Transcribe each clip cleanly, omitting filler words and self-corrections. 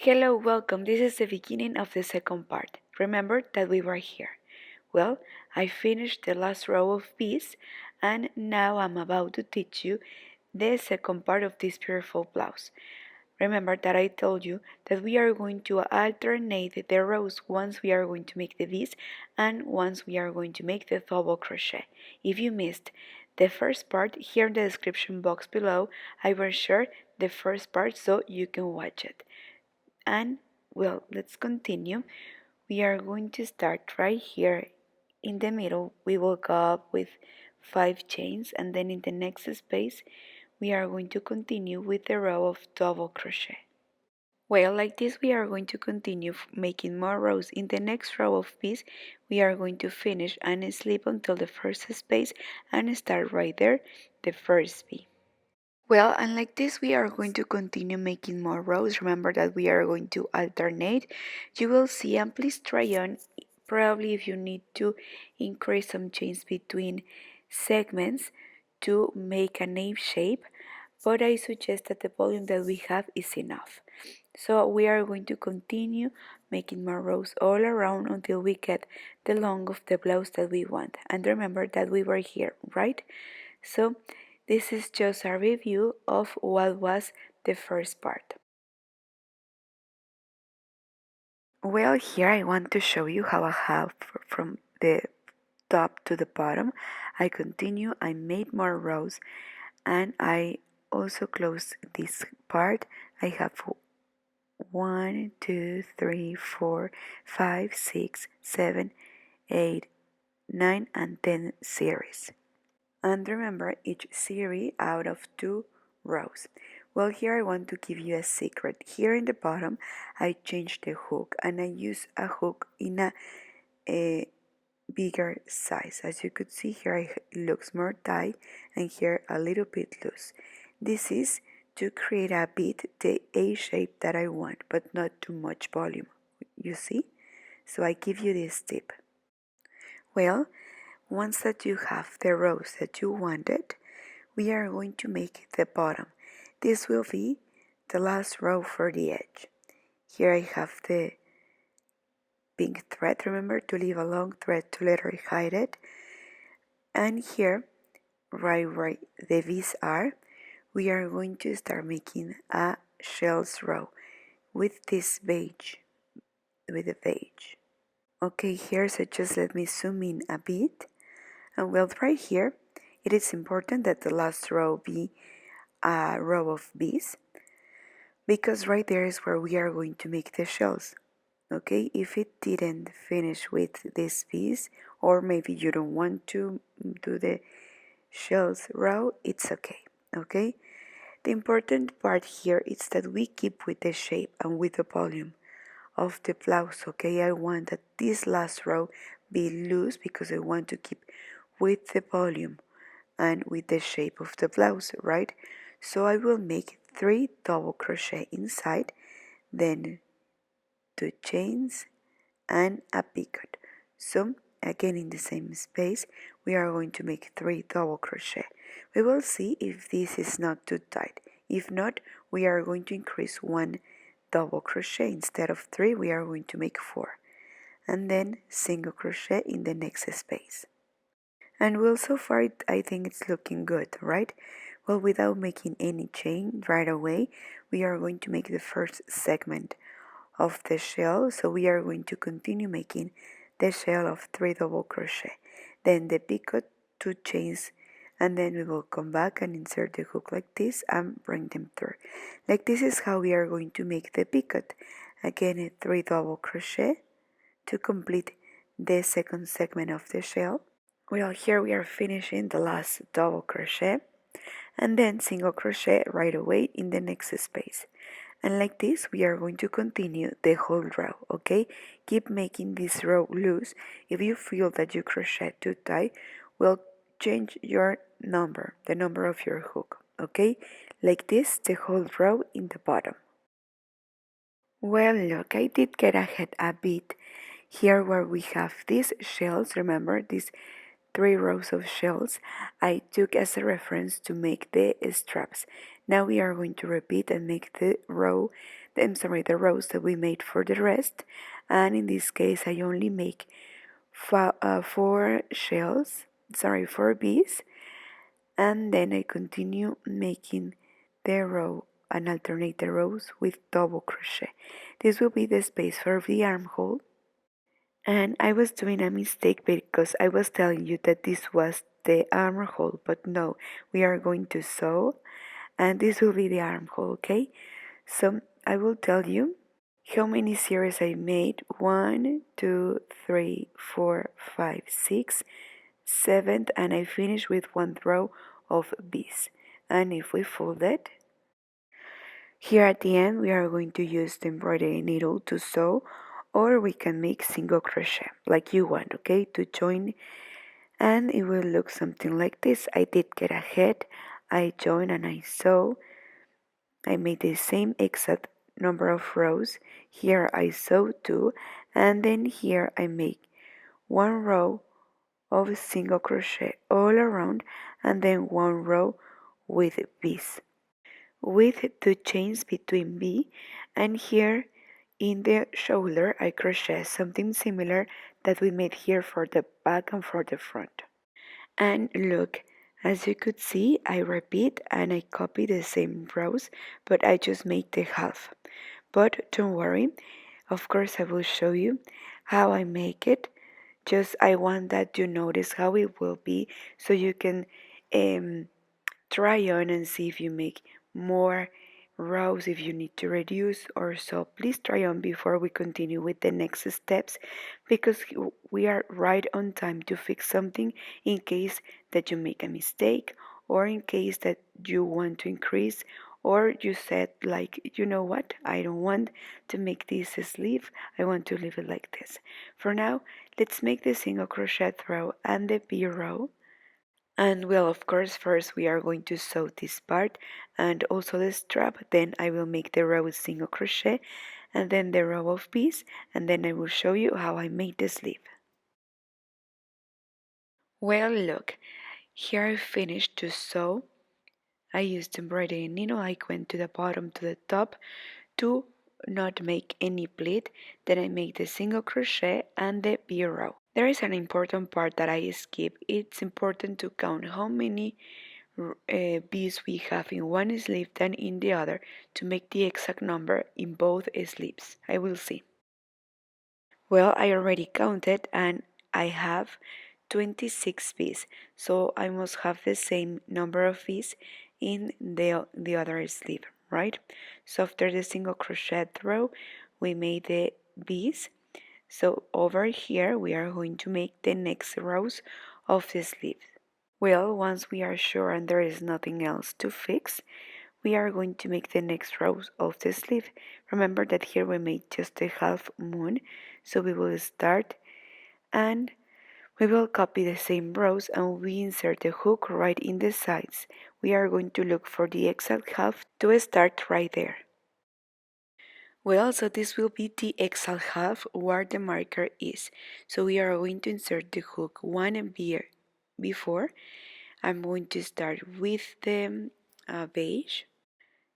Hello, welcome. This is the beginning of the second part. Remember that we were here. Well, I finished the last row of bees and now I'm about to teach you the second part of this beautiful blouse. Remember that I told you that we are going to alternate the rows once we are going to make the bees and once we are going to make the double crochet. If you missed the first part, here in the description box below, I will share the first part so you can watch it. And well, let's continue. We are going to start right here in the middle. We will go up with 5 chains, and then in the next space we are going to continue with the row of double crochet. Well, like this we are going to continue making more rows. In the next row of bees we are going to finish and slip until the first space and start right there the first bee. Well, and like this we are going to continue making more rows. Remember that we are going to alternate. You will see, and please try on, probably if you need to increase some chains between segments to make a nave shape, but I suggest that the volume that we have is enough. So we are going to continue making more rows all around until we get the length of the blouse that we want. And remember that we were here, right? So this is just a review of what was the first part. Well, here I want to show you how I have from the top to the bottom. I continue, I made more rows, and I also closed this part. I have 1, 2, 3, 4, 5, 6, 7, 8, 9, and 10 series. And remember, each series out of 2 rows. Well, here I want to give you a secret. Here in the bottom I changed the hook and I use a hook in a bigger size. As you could see here, it looks more tight and here a little bit loose. This is to create a bit the A shape that I want, but not too much volume, you see? So I give you this tip. Well, once that you have the rows that you wanted, we are going to make the bottom. This will be the last row for the edge. Here I have the pink thread. Remember to leave a long thread to let her hide it. And here, right where the V's are, we are going to start making a shells row with this beige, with the beige. Okay, here, so just let me zoom in a bit. And well, right here, it is important that the last row be a row of bees, because right there is where we are going to make the shells. Okay, if it didn't finish with these bees, or maybe you don't want to do the shells row, it's okay. Okay, the important part here is that we keep with the shape and with the volume of the blouse. Okay, I want that this last row be loose because I want to keep with the volume and with the shape of the blouse, right? So I will make 3 double crochet inside, then 2 chains and a picot. So again in the same space we are going to make 3 double crochet. We will see if this is not too tight. If not, we are going to increase 1 double crochet. Instead of 3 we are going to make 4, and then single crochet in the next space. And well, so far I think it's looking good, right? Well, without making any chain right away, we are going to make the first segment of the shell. So we are going to continue making the shell of 3 double crochet, then the picot, 2 chains, and then we will come back and insert the hook like this and bring them through. Like this is how we are going to make the picot. Again, 3 double crochet to complete the second segment of the shell. Well, here we are finishing the last double crochet and then single crochet right away in the next space. And like this we are going to continue the whole row. Okay, keep making this row loose. If you feel that you crochet too tight, well, change your number, the number of your hook. Okay, like this the whole row in the bottom. Well, look, I did get ahead a bit here where we have these shells. Remember these 3 rows of shells I took as a reference to make the straps. Now we are going to repeat and make the row the rows that we made for the rest. And in this case, I only make 4 bees, and then I continue making the row and alternate the rows with double crochet. This will be the space for the armhole. And I was doing a mistake because I was telling you that this was the armhole, but no, we are going to sew, and this will be the armhole, okay? So I will tell you how many series I made. 1, 2, 3, 4, 5, 6, 7, and I finished with 1 row of bees. And if we fold it, here at the end we are going to use the embroidery needle to sew, or we can make single crochet like you want, okay, to join, and it will look something like this. I did get ahead, I joined and I sew. I made the same exact number of rows. Here I sew 2, and then here I make 1 row of single crochet all around, and then 1 row with bees with 2 chains between bee, and here in the shoulder I crochet something similar that we made here for the back and for the front. And look, as you could see, I repeat and I copy the same rows, but I just make the half. But don't worry, of course I will show you how I make it. Just I want that you notice how it will be, so you can try on and see if you make more rows, if you need to reduce or so. Please try on before we continue with the next steps, because we are right on time to fix something in case that you make a mistake, or in case that you want to increase, or you said like, you know what, I don't want to make this a sleeve, I want to leave it like this. For now, let's make the single crochet row and the bee row. And well, of course, first we are going to sew this part and also the strap. Then I will make the row with single crochet and then the row of bees, and then I will show you how I made the sleeve. Well, look, here I finished to sew. I used embroidery needle. I went to the bottom to the top to not make any pleat. Then I make the single crochet and the bee row. There is an important part that I skip. It's important to count how many bees we have in one sleeve than in the other to make the exact number in both sleeves. I will see. Well, I already counted and I have 26 bees, so I must have the same number of bees in the other sleeve, right? So after the single crochet row, we made the bees. So over here, we are going to make the next rows of the sleeve. Well, once we are sure and there is nothing else to fix, we are going to make the next rows of the sleeve. Remember that here we made just a half moon, so we will start and we will copy the same rows and we insert the hook right in the sides. We are going to look for the exact half to start right there. Well, so this will be the exact half where the marker is. So we are going to insert the hook one beer before. I'm going to start with the beige.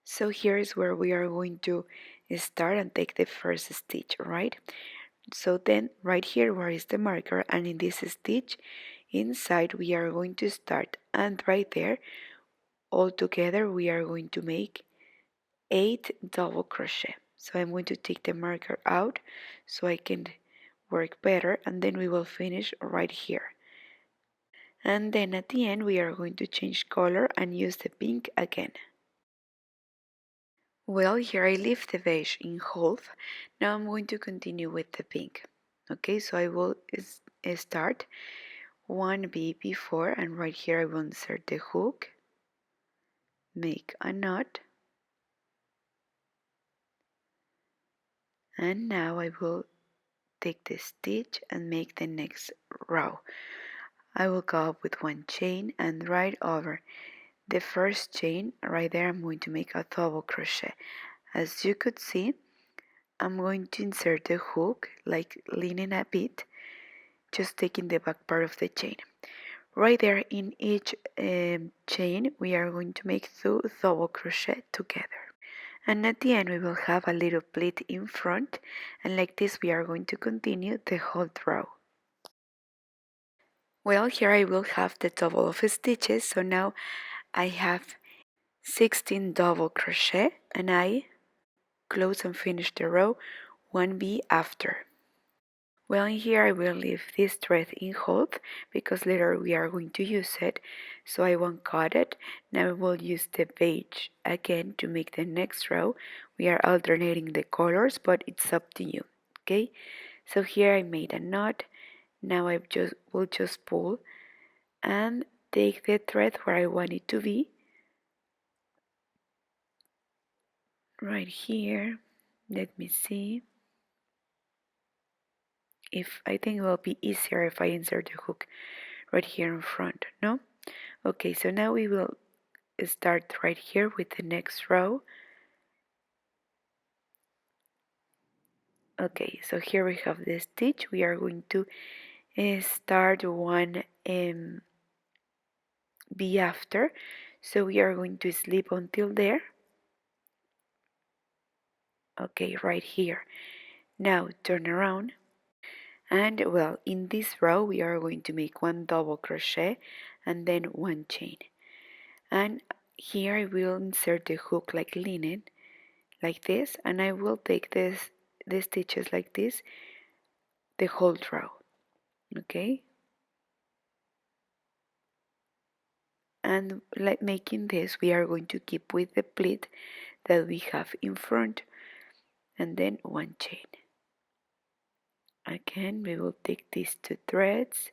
So here is where we are going to start and take the first stitch, right? So then right here where is the marker, and in this stitch inside we are going to start, and right there all together we are going to make 8 double crochet. So I'm going to take the marker out so I can work better, and then we will finish right here. And then at the end we are going to change color and use the pink again. Well, here I leave the beige in half. Now I'm going to continue with the pink. Okay, so I will start one bee before, and right here I will insert the hook, make a knot, and now I will take the stitch and make the next row. I will go up with one chain, and right over the first chain right there I'm going to make a double crochet. As you could see, I'm going to insert the hook like leaning a bit, just taking the back part of the chain. Right there in each chain we are going to make 2 double crochet together. And at the end we will have a little pleat in front, and like this we are going to continue the whole row. Well, here I will have the double of stitches, so now I have 16 double crochet, and I close and finish the row 1B after. Well, in here I will leave this thread in hold because later we are going to use it, so I won't cut it. Now we'll use the beige again to make the next row. We are alternating the colors, but it's up to you. Okay, so here I made a knot. Now I will just pull and take the thread where I want it to be, right here. Let me see. If I think it will be easier if I insert the hook right here in front, no? Okay, so now we will start right here with the next row. Okay, so here we have the stitch. We are going to start one B after, so we are going to slip until there. Okay, right here. Now turn around, and well, in this row we are going to make one double crochet and then one chain. And here I will insert the hook like linen, like this, and I will take the stitches like this the whole row. Okay, and like making this we are going to keep with the pleat that we have in front, and then one chain. Again we will take these two threads,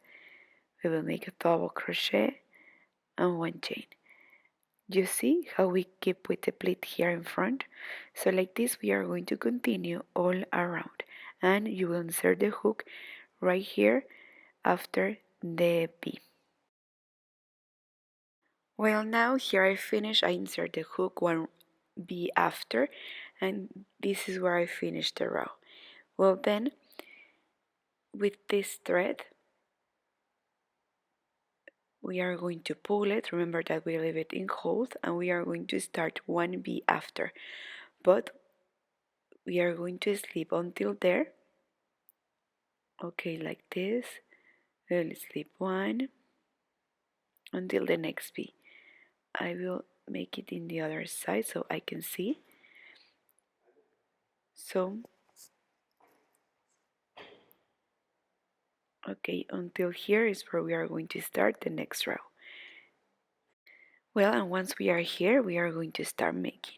we will make a double crochet and one chain. You see how we keep with the pleat here in front? So like this we are going to continue all around, and you will insert the hook right here after the B. Well, now here I finish, I insert the hook one B after, and this is where I finish the row. Well then, with this thread, we are going to pull it. Remember that we leave it in hold, and we are going to start one B after, but we are going to slip until there. Okay, like this. We'll slip one until the next B. I will make it in the other side so I can see. So okay, until here is where we are going to start the next row. Well, and once we are here, we are going to start making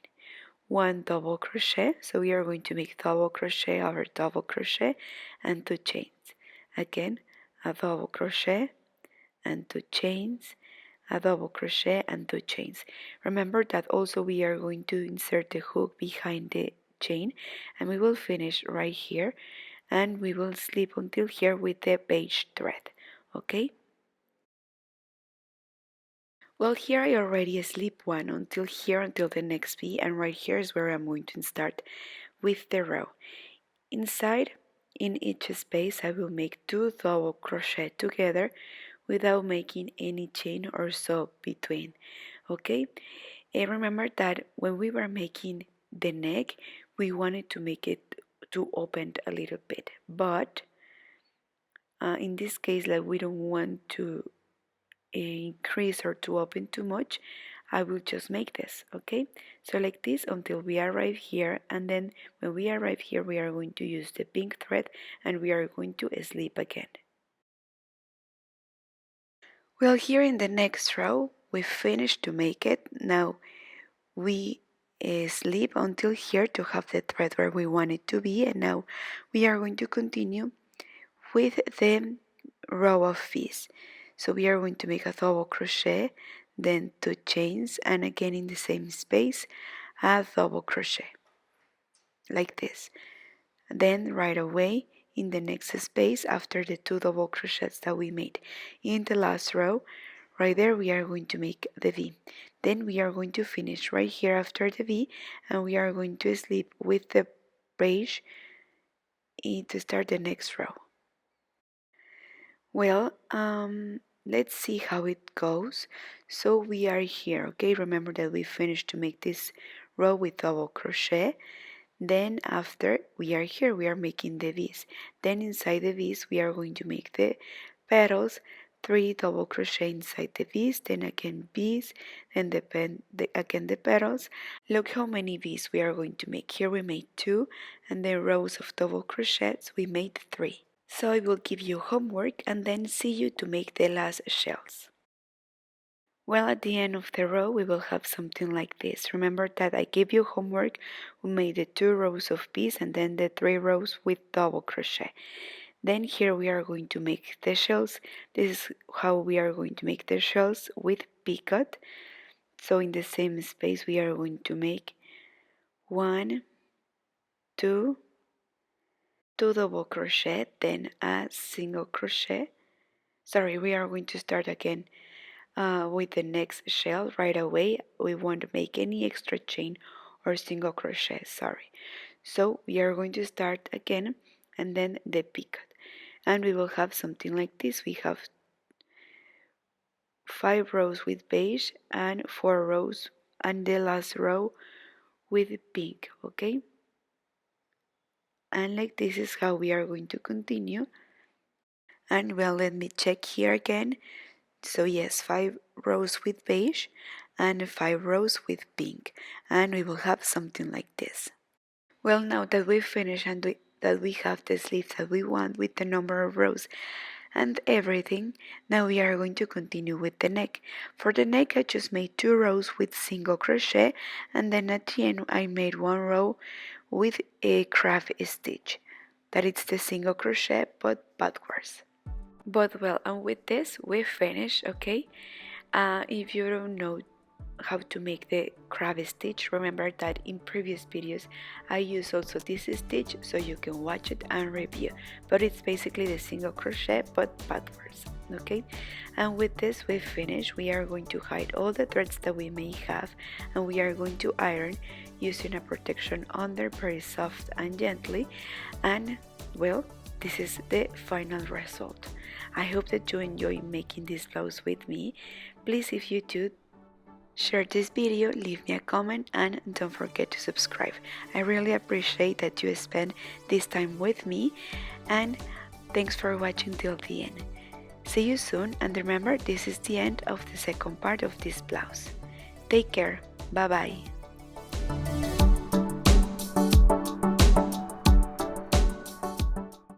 one double crochet. So we are going to make double crochet over double crochet and two chains. Again, a double crochet and two chains, a double crochet and two chains. Remember that also we are going to insert the hook behind the chain, and we will finish right here, and we will slip until here with the beige thread. Okay, well, here I already slip one until here, until the next B, and right here is where I'm going to start with the row. Inside, in each space, I will make two double crochet together without making any chain or so between. Okay, and remember that when we were making the neck, we wanted to make it to open a little bit, but in this case, like we don't want to increase or to open too much, I will just make this. Okay, so like this until we arrive here, and then when we arrive here we are going to use the pink thread and we are going to slip again. Well, here in the next row we finished to make it. Now we slip until here to have the thread where we want it to be, and now we are going to continue with the row of V's. So we are going to make a double crochet, then two chains, and again in the same space a double crochet like this. Then right away in the next space after the two double crochets that we made in the last row, right there we are going to make the V. Then we are going to finish right here after the V, and we are going to slip with the beige to start the next row. Well, let's see how it goes. So we are here, okay? Remember that we finished to make this row with double crochet. Then after we are here, we are making the V's. Then inside the V's we are going to make the petals, 3 double crochet inside the V's, then again V's, then again the petals. Look how many V's we are going to make. Here we made 2, and then rows of double crochets we made 3. So I will give you homework and then see you to make the last shells. Well, at the end of the row, we will have something like this. Remember that I gave you homework. We made the 2 rows of bees and then the 3 rows with double crochet. Then here we are going to make the shells. This is how we are going to make the shells with picot. So in the same space, we are going to make 1, 2, 2 double crochet, then a single crochet. Sorry, we are going to start again with the next shell right away. We won't make any extra chain or single crochet, sorry. So we are going to start again and then the picot, and we will have something like this. We have 5 rows with beige and 4 rows and the last row with pink, okay? And like this is how we are going to continue. And well, let me check here again. So yes, 5 rows with beige and 5 rows with pink, and we will have something like this. Well, now that we've finished and that we have the sleeves that we want with the number of rows and everything, now we are going to continue with the neck. For the neck, I just made 2 rows with single crochet, and then at the end I made 1 row with a crab stitch. That is the single crochet but backwards. But well, and with this we finished, okay? If you don't know how to make the crab stitch, remember that in previous videos I use also this stitch, so you can watch it and review. But it's basically the single crochet but backwards, okay? And with this we finish. We are going to hide all the threads that we may have, and we are going to iron using a protection under, very soft and gently. And well, this is the final result. I hope that you enjoy making this blouse with me. Please, if you do, share this video, leave me a comment, and don't forget to subscribe. I really appreciate that you spend this time with me, and thanks for watching till the end. See you soon, and remember, this is the end of the second part of this blouse. Take care. Bye bye.